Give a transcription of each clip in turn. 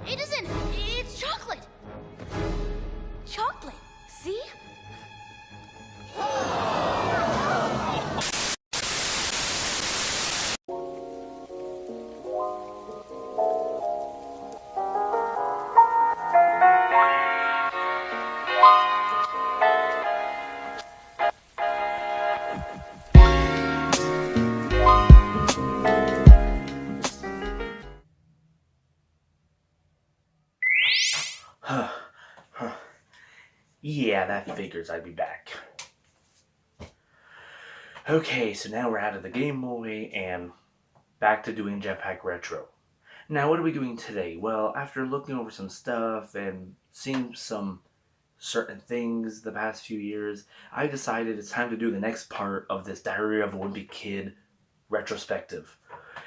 It isn't. It's chocolate. Chocolate. See? Yeah, that figures I'd be back. Okay, so now we're out of the GameBoy and back to doing Jetpack Retro. Now, what are we doing today? Well, after looking over some stuff and seeing some certain things the past few years, I decided it's time to do the next part of this Diary of a Wimpy Kid retrospective.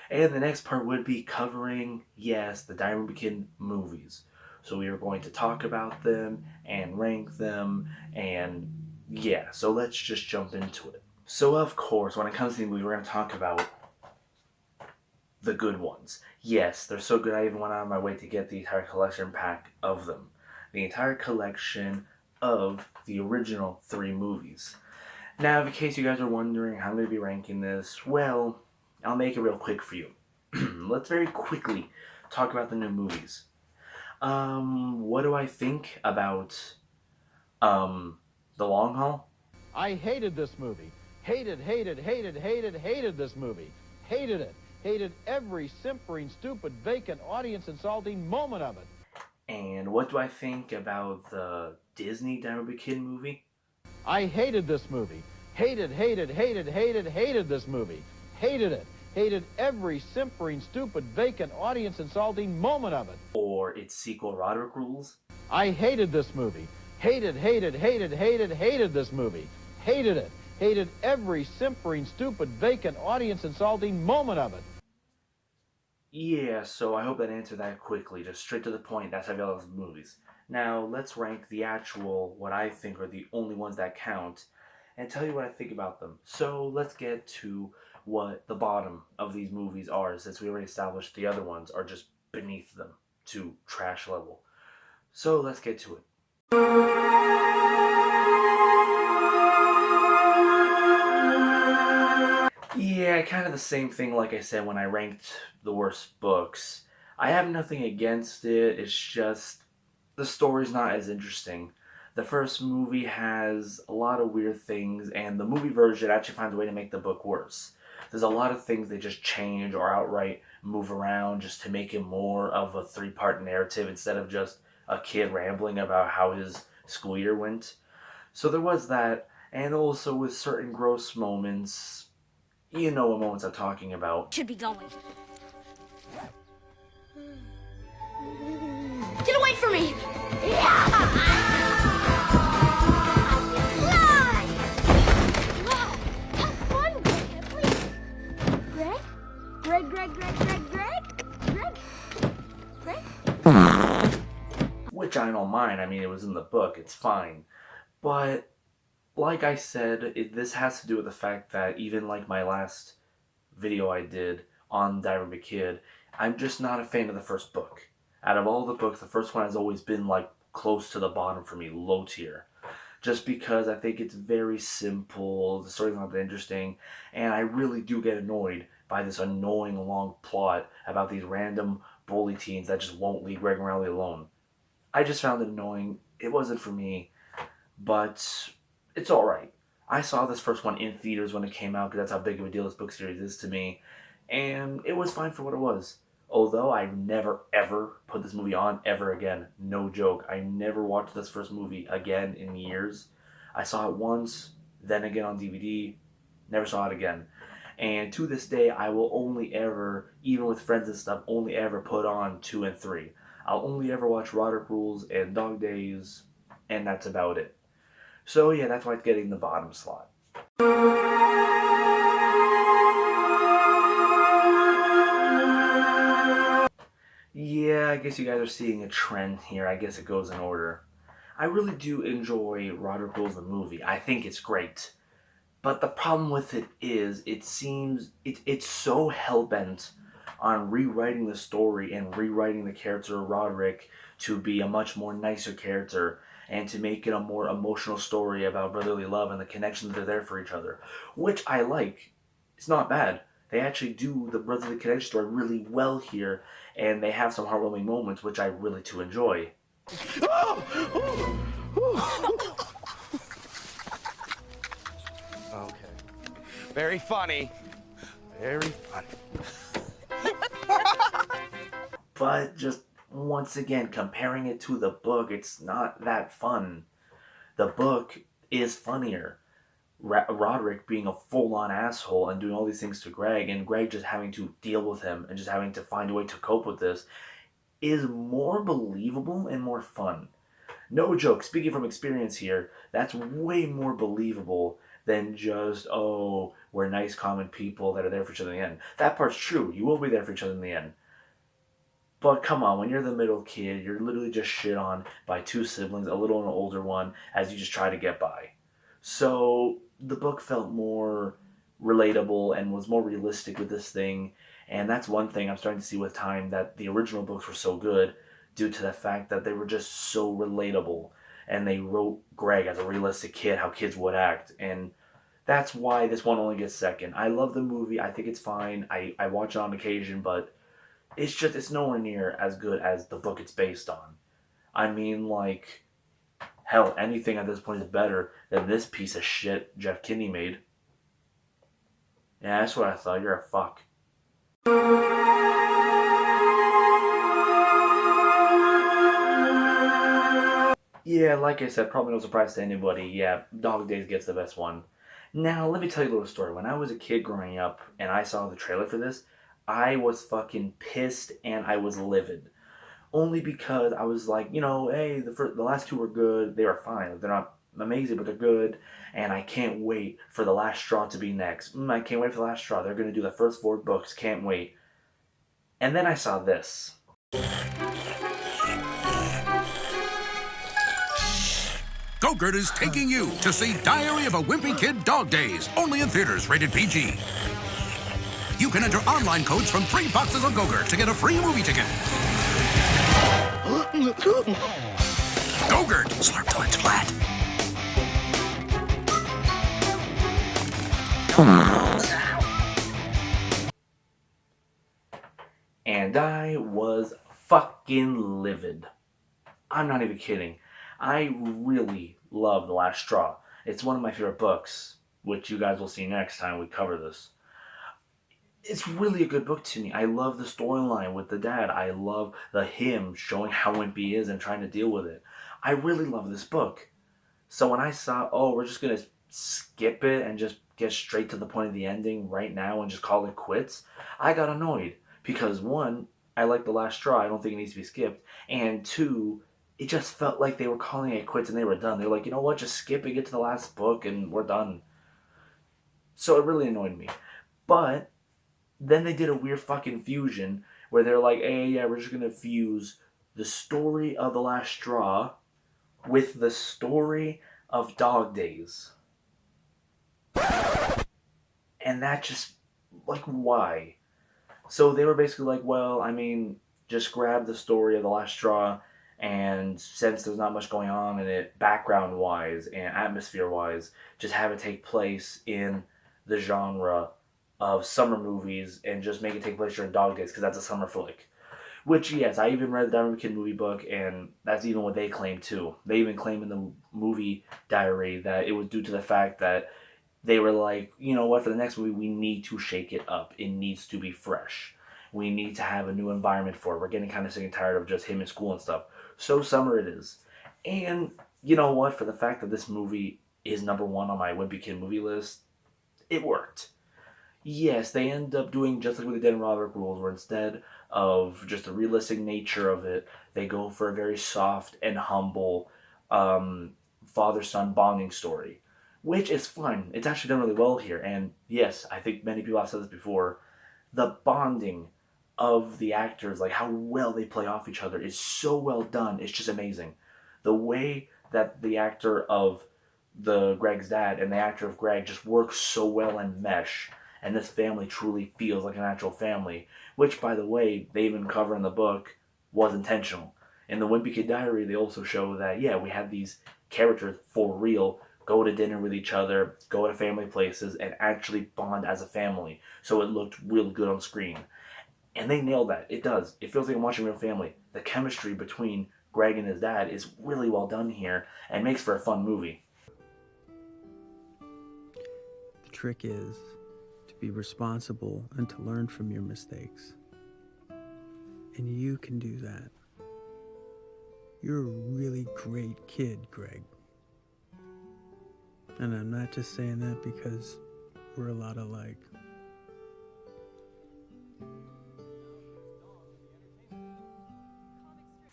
And the next part would be covering, yes, the Diary of a Wimpy Kid movies. So we are going to talk about them and rank them, and yeah, so let's just jump into it. So of course, when it comes to the movie, we're going to talk about the good ones. Yes, they're so good I even went out of my way to get the entire collection pack of them. The entire collection of the original 3 movies. Now, in case you guys are wondering how I'm going to be ranking this, well, I'll make it real quick for you. Let's very quickly talk about the new movies. What do I think about, The Long Haul? I hated this movie. Hated this movie. Hated it. Hated every simpering, stupid, vacant, audience-insulting moment of it. And what do I think about the Disney Diary of a Kid movie? I hated this movie. Hated this movie. Hated it. Hated every simpering, stupid, vacant, audience-insulting moment of it. Or its sequel, Roderick Rules? I hated this movie. Hated this movie. Hated it. Hated every simpering, stupid, vacant, audience-insulting moment of it. Yeah, so I hope that answered that quickly, just straight to the point. That's how I feel about those movies. Now, let's rank the actual, what I think are the only ones that count, and tell you what I think about them. So, let's get to what the bottom of these movies are, since we already established the other ones are just beneath them to trash level. So, let's get to it. Yeah, kind of the same thing like I said when I ranked the worst books. I have nothing against it, it's just the story's not as interesting. The first movie has a lot of weird things, and the movie version actually finds a way to make the book worse. There's a lot of things they just change or outright move around just to make it more of a 3-part narrative instead of just a kid rambling about how his school year went. So there was that, and also with certain gross moments, you know what moments I'm talking about. Should be going. Get away from me! Have fun with it, please. Greg? Which I don't mind. I mean, it was in the book. It's fine. But like I said, this has to do with the fact that even like my last video I did on Diary of a Kid, I'm just not a fan of the first book. Out of all the books, the first one has always been like close to the bottom for me, low tier. Just because I think it's very simple, the story's not that interesting, and I really do get annoyed by this annoying long plot about these random bully teens that just won't leave Greg and Riley alone. I just found it annoying. It wasn't for me, but it's alright. I saw this first one in theaters when it came out because that's how big of a deal this book series is to me, and it was fine for what it was. Although I never ever put this movie on ever again. No joke. I never watched this first movie again in years. I saw it once, then again on DVD, never saw it again. And to this day, I will only ever, even with friends and stuff, only ever put on 2 and 3. I'll only ever watch Roderick Rules and Dog Days, and that's about it. So yeah, that's why it's getting the bottom slot. Yeah, I guess you guys are seeing a trend here. I guess it goes in order. I really do enjoy Roderick Rules the movie. I think it's great. But the problem with it is, it seems it's so hell-bent on rewriting the story and rewriting the character of Roderick to be a much more nicer character and to make it a more emotional story about brotherly love and the connection that they're there for each other, which I like. It's not bad. They actually do the brotherly connection story really well here, and they have some heartwarming moments, which I really do enjoy. Okay. Very funny. Very funny. But just once again, comparing it to the book, it's not that fun. The book is funnier. Roderick being a full-on asshole and doing all these things to Greg, and Greg just having to deal with him and just having to find a way to cope with this, is more believable and more fun. No joke, speaking from experience here, that's way more believable than just, oh, we're nice, common people that are there for each other in the end. That part's true. You will be there for each other in the end. But come on, when you're the middle kid, you're literally just shit on by two siblings, a little and an older one, as you just try to get by. So the book felt more relatable and was more realistic with this thing. And that's one thing I'm starting to see with time, that the original books were so good due to the fact that they were just so relatable. And they wrote Greg as a realistic kid, how kids would act. And that's why this one only gets second. I love the movie. I think it's fine. I watch it on occasion, but it's nowhere near as good as the book it's based on. I mean, like, hell, anything at this point is better than this piece of shit Jeff Kinney made. Yeah, that's what I thought. You're a fuck. Yeah, like I said, probably no surprise to anybody. Yeah, Dog Days gets the best one. Now, let me tell you a little story. When I was a kid growing up and I saw the trailer for this, I was fucking pissed and I was livid. Only because I was like, hey, the last two were good. They were fine. They're not amazing, but they're good. And I can't wait for the last straw to be next. I can't wait for the last straw. They're going to do the first 4 books. Can't wait. And then I saw this. Go-Gurt is taking you to see Diary of a Wimpy Kid Dog Days, only in theaters, rated PG. You can enter online codes from 3 boxes of Go-Gurt to get a free movie ticket. Go-Gurt, slurp till it's flat. And I was fucking livid. I'm not even kidding. I really love The Last Straw. It's one of my favorite books, which you guys will see next time we cover this. It's really a good book to me. I love the storyline with the dad. I love him showing how wimpy he is and trying to deal with it. I really love this book. So when I saw, we're just going to skip it and just get straight to the point of the ending right now and just call it quits, I got annoyed. Because 1, I like The Last Straw. I don't think it needs to be skipped. And 2, it just felt like they were calling it quits and they were done. They were like, you know what, just skip it, get to the last book, and we're done. So it really annoyed me. But then they did a weird fucking fusion where they're like, hey, yeah, we're just going to fuse the story of The Last Straw with the story of Dog Days. And that just, like, why? So they were basically like, well, I mean, just grab the story of The Last Straw, and since there's not much going on in it, background-wise and atmosphere-wise, just have it take place in the genre of summer movies and just make it take place during Dog Days, because that's a summer flick. Which, yes, I even read the Diary of a Kid movie book, and that's even what they claim, too. They even claim in the movie diary that it was due to the fact that they were like, you know what, for the next movie, we need to shake it up. It needs to be fresh. We need to have a new environment for it. We're getting kind of sick and tired of just him in school and stuff. So summer it is. And you know what, for the fact that this movie is number 1 on my Wimpy Kid movie list, it worked. Yes, they end up doing just like what they did in Roderick Rules, where instead of just the realistic nature of it, they go for a very soft and humble father-son bonding story. Which is fun. It's actually done really well here. And yes, I think many people have said this before, the bonding of the actors, like how well they play off each other, is so well done. It's just amazing. The way that the actor of Greg's dad and the actor of Greg just work so well and mesh, and this family truly feels like an actual family, which, by the way, they even cover in the book, was intentional. In the Wimpy Kid Diary, they also show that, yeah, we had these characters for real go to dinner with each other, go to family places, and actually bond as a family. So it looked real good on screen. And they nailed that. It does. It feels like I'm watching Real Family. The chemistry between Greg and his dad is really well done here and makes for a fun movie. The trick is to be responsible and to learn from your mistakes. And you can do that. You're a really great kid, Greg. And I'm not just saying that because we're a lot alike.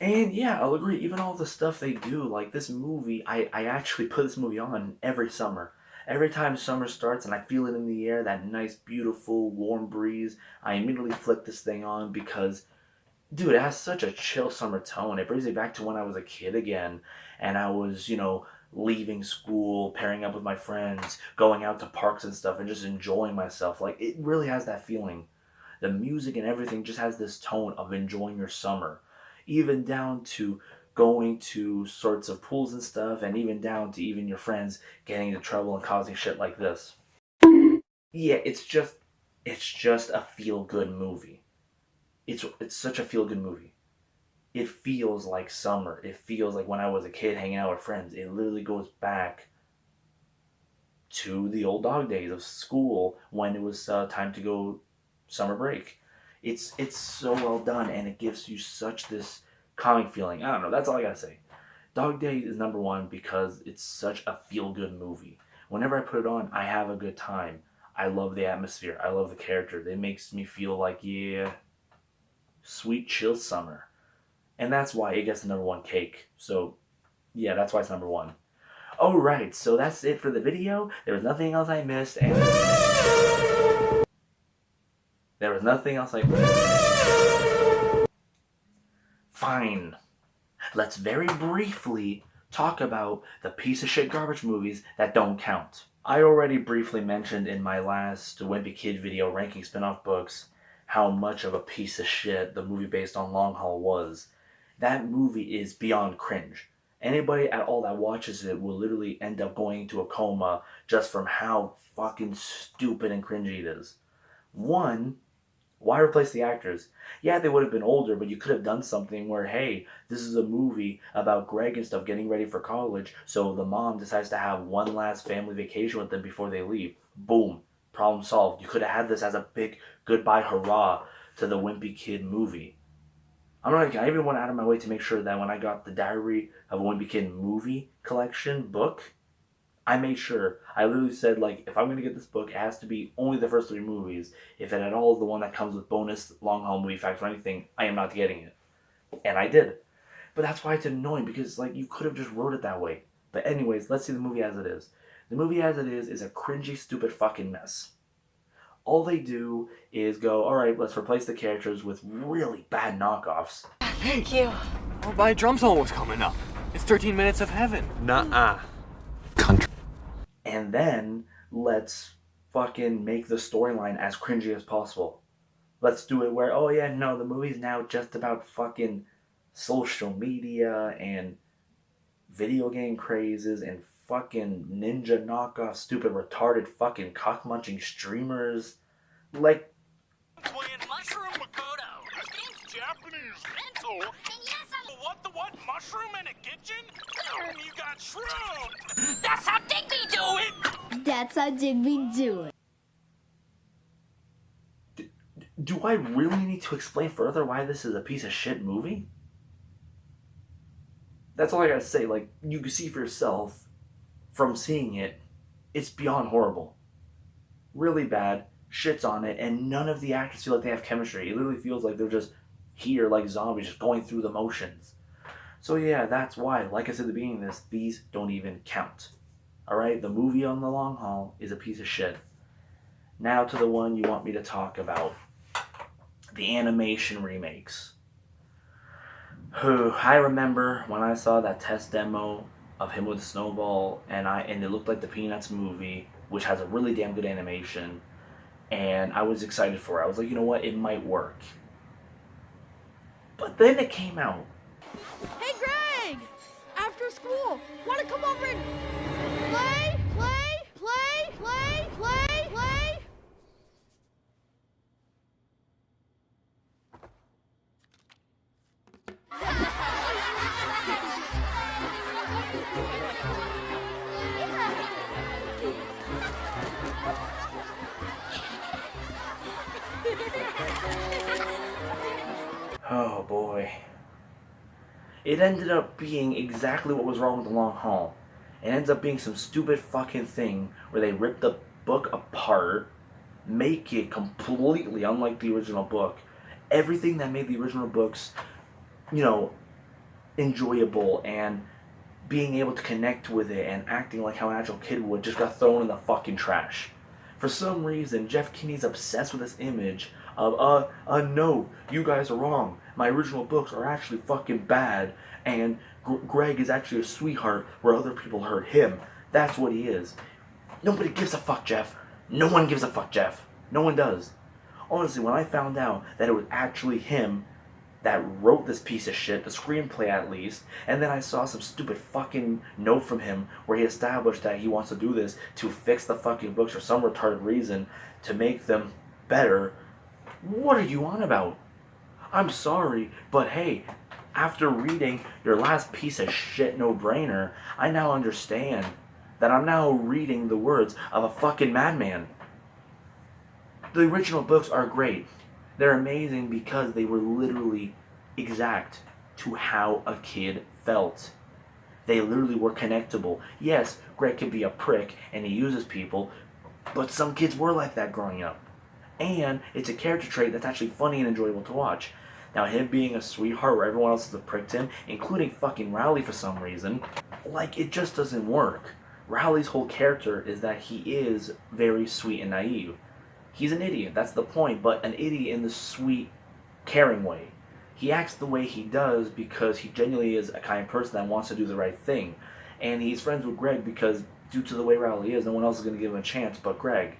And yeah, I'll agree, even all the stuff they do, like this movie, I actually put this movie on every summer. Every time summer starts and I feel it in the air, that nice, beautiful, warm breeze, I immediately flick this thing on because, dude, it has such a chill summer tone. It brings me back to when I was a kid again, and I was, leaving school, pairing up with my friends, going out to parks and stuff, and just enjoying myself. Like, it really has that feeling. The music and everything just has this tone of enjoying your summer. Even down to going to sorts of pools and stuff, and even down to even your friends getting into trouble and causing shit like this. Yeah, it's just a feel-good movie. It's such a feel-good movie. It feels like summer. It feels like when I was a kid hanging out with friends. It literally goes back to the old dog days of school when it was time to go summer break. It's so well done, and it gives you such this calming feeling. I don't know, that's all I gotta say. Dog Days is number one because it's such a feel-good movie. Whenever I put it on, I have a good time. I love the atmosphere. I love the characters. It makes me feel like, yeah, sweet, chill summer. And that's why it gets the number one cake. So, yeah, that's why it's number one. Alright, so that's it for the video. There was nothing else I missed, and there was nothing else I missed. Fine. Let's very briefly talk about the piece of shit garbage movies that don't count. I already briefly mentioned in my last Wimpy Kid video ranking spin-off books how much of a piece of shit the movie based on Long Haul was. That movie is beyond cringe. Anybody at all that watches it will literally end up going into a coma just from how fucking stupid and cringy it is. One, why replace the actors? Yeah, they would have been older, but you could have done something where, hey, this is a movie about Greg and stuff getting ready for college, so the mom decides to have one last family vacation with them before they leave. Boom. Problem solved. You could have had this as a big goodbye hurrah to the Wimpy Kid movie. I even went out of my way to make sure that when I got the Diary of a Wimpy Kid movie collection book, I made sure, I literally said, like, if I'm going to get this book, it has to be only the first 3 movies. If it at all is the one that comes with bonus long haul movie facts or anything, I am not getting it. And I did. But that's why it's annoying, because, like, you could have just wrote it that way. But anyways, let's see the movie as it is. The movie as it is a cringy, stupid fucking mess. All they do is go, alright, let's replace the characters with really bad knockoffs. Thank you. Oh, my drum solo was coming up. It's 13 minutes of heaven. Nuh-uh. Country. And then, let's fucking make the storyline as cringy as possible. Let's do it where, oh yeah, no, the movie's now just about fucking social media and video game crazes and fucking ninja knockoff, stupid, retarded, fucking cock-munching streamers. Like, Playing Mushroom Makoto. This game's Japanese rental. And yes, What? Mushroom in a kitchen? You got shroomed. that's how Digby do it. That's how Digby do it. do I really need to explain further why this is a piece of shit movie? That's all I gotta say. Like, you can see for yourself from seeing it, it's beyond horrible. Really bad, shits on it, and none of the actors feel like they have chemistry. It literally feels like they're just here like zombies, just going through the motions. So yeah, that's why, like I said at the beginning of this, these don't even count. Alright, the movie on the long haul is a piece of shit. Now to the one you want me to talk about. The animation remakes. I remember when I saw that test demo of him with the snowball, and it looked like the Peanuts movie, which has a really damn good animation, and I was excited for it. I was like, you know what, it might work. But then it came out. Hey, Greg! After school, want to come over and play? Oh boy. It ended up being exactly what was wrong with The Long Haul. It ends up being some stupid fucking thing where they rip the book apart, make it completely unlike the original book. Everything that made the original books, you know, enjoyable and being able to connect with it and acting like how an actual kid would just got thrown in the fucking trash. For some reason, Jeff Kinney's obsessed with this image of, no, you guys are wrong. My original books are actually fucking bad, and Greg is actually a sweetheart where other people hurt him. That's what he is. Nobody gives a fuck, Jeff. No one gives a fuck, Jeff. No one does. Honestly, when I found out that it was actually him that wrote this piece of shit, the screenplay at least, and then I saw some stupid fucking note from him where he established that he wants to do this to fix the fucking books for some retarded reason to make them better. What are you on about? I'm sorry, but hey, after reading your last piece of shit no-brainer, I now understand that I'm now reading the words of a fucking madman. The original books are great. They're amazing because they were literally exact to how a kid felt. They literally were connectable. Yes, Greg can be a prick and he uses people, but some kids were like that growing up. And it's a character trait that's actually funny and enjoyable to watch. Now, him being a sweetheart where everyone else is a prick to him, including fucking Rowley for some reason, like, it just doesn't work. Rowley's whole character is that he is very sweet and naive. He's an idiot, that's the point, but an idiot in the sweet, caring way. He acts the way he does because he genuinely is a kind person that wants to do the right thing. And he's friends with Greg because, due to the way Rowley is, no one else is going to give him a chance but Greg.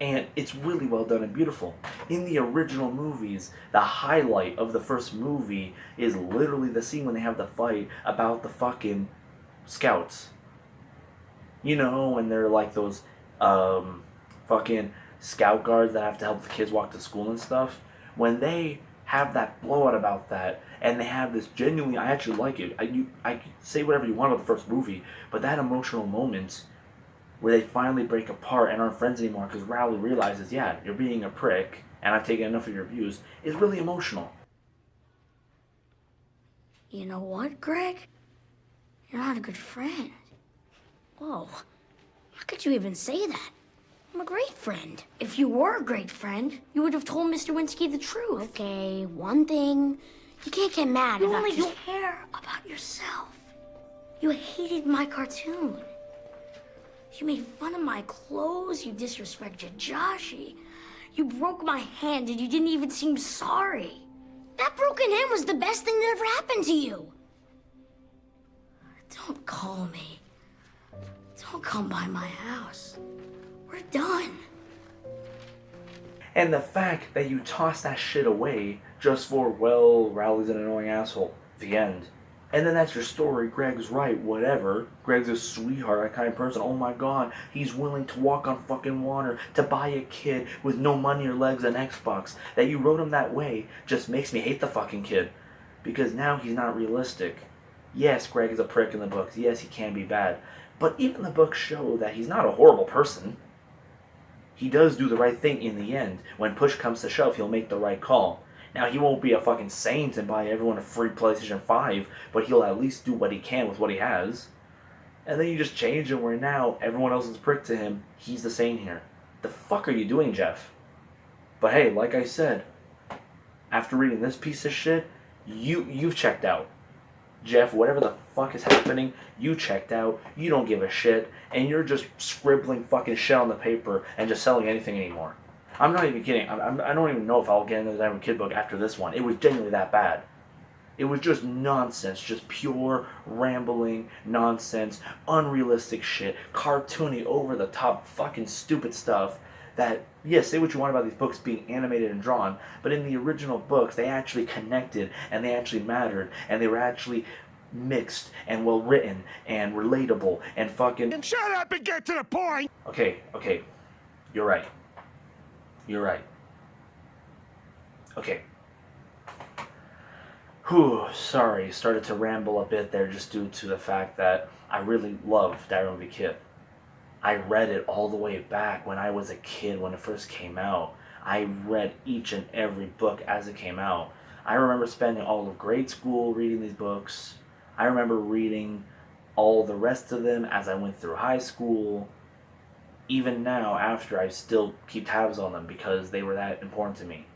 And it's really well done and beautiful. In the original movies, the highlight of the first movie is literally the scene when they have the fight about the fucking scouts. You know, when they're like those fucking scout guards that have to help the kids walk to school and stuff. When they have that blowout about that, and they have this genuinely, I actually like it. I could say whatever you want about the first movie, but that emotional moment where they finally break apart and aren't friends anymore because Rowley realizes, yeah, you're being a prick, and I've taken enough of your abuse, is really emotional. You know what, Greg? You're not a good friend. Whoa. How could you even say that? I'm a great friend. If you were a great friend, you would have told Mr. Winsky the truth. Okay, one thing. You can't get mad about just... You only care about yourself. You hated my cartoon. You made fun of my clothes. You disrespected Joshy. You broke my hand and you didn't even seem sorry. That broken hand was the best thing that ever happened to you. Don't call me. Don't come by my house. We're done. And the fact that you toss that shit away just for, well, Rowley's an annoying asshole. The end. And then that's your story. Greg's right, whatever. Greg's a sweetheart, a kind person. Oh my god, he's willing to walk on fucking water to buy a kid with no money or legs an Xbox. That you wrote him that way just makes me hate the fucking kid. Because now he's not realistic. Yes, Greg is a prick in the books. Yes, he can be bad. But even the books show that he's not a horrible person. He does do the right thing in the end. When push comes to shove, he'll make the right call. Now, he won't be a fucking saint and buy everyone a free PlayStation 5, but he'll at least do what he can with what he has. And then you just change him where now everyone else is a prick to him. He's the saint here. The fuck are you doing, Jeff? But hey, like I said, after reading this piece of shit, you've checked out. Jeff, whatever the fuck is happening, you checked out, you don't give a shit, and you're just scribbling fucking shit on the paper and just selling anything anymore. I'm not even kidding. I don't even know if I'll get into the Diamond Kid book after this one. It was genuinely that bad. It was just nonsense, just pure, rambling nonsense, unrealistic shit, cartoony, over-the-top, fucking stupid stuff that, yes, say what you want about these books being animated and drawn, but in the original books, they actually connected, and they actually mattered, and they were actually mixed, and well written, and relatable, and fucking... And shut up and get to the point! Okay, you're right. You're right. Okay. Whew, sorry, started to ramble a bit there just due to the fact that I really love Diary of a Wimpy Kid. I read it all the way back when I was a kid when it first came out. I read each and every book as it came out. I remember spending all of grade school reading these books. I remember reading all the rest of them as I went through high school. Even now, after, I still keep tabs on them because they were that important to me.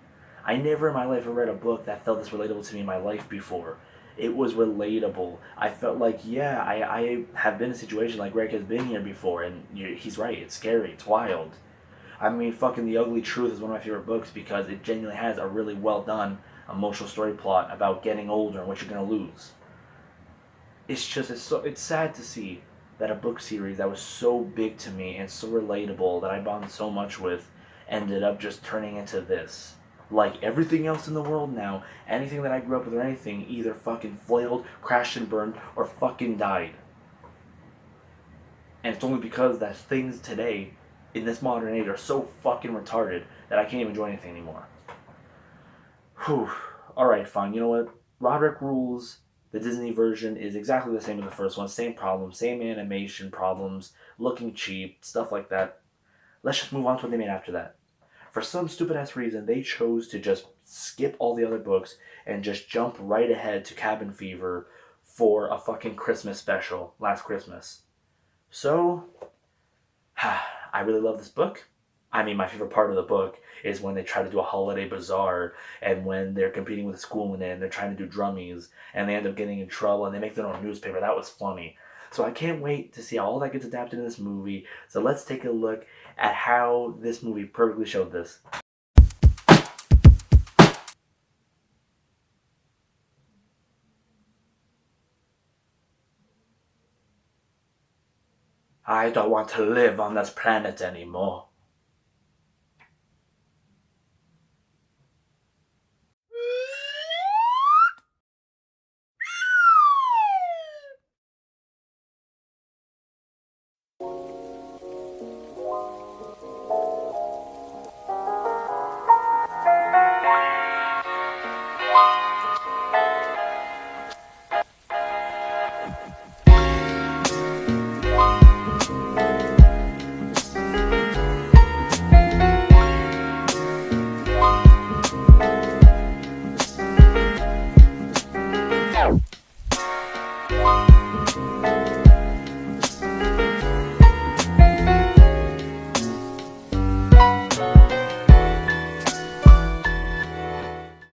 I never in my life have read a book that felt this relatable to me in my life before. It was relatable. I felt like, yeah, I have been in a situation like Greg has been here before, and he's right, it's scary, it's wild. I mean, fucking The Ugly Truth is one of my favorite books because it genuinely has a really well done emotional story plot about getting older and what you're gonna lose. It's sad to see that a book series that was so big to me and so relatable that I bonded so much with ended up just turning into this. Like everything else in the world now, anything that I grew up with or anything either fucking flailed, crashed and burned, or fucking died. And it's only because that things today, in this modern age, are so fucking retarded that I can't even enjoy anything anymore. Whew. Alright, fine. You know what? Roderick Rules, the Disney version, is exactly the same as the first one. Same problems, same animation problems, looking cheap, stuff like that. Let's just move on to what they made after that. For some stupid-ass reason, they chose to just skip all the other books and just jump right ahead to Cabin Fever for a fucking Christmas special last Christmas. So, I really love this book. I mean, my favorite part of the book is when they try to do a holiday bazaar and when they're competing with a school in it and they're trying to do drummies and they end up getting in trouble and they make their own newspaper. That was funny. So I can't wait to see how all that gets adapted in this movie. So let's take a look at how this movie perfectly showed this. I don't want to live on this planet anymore.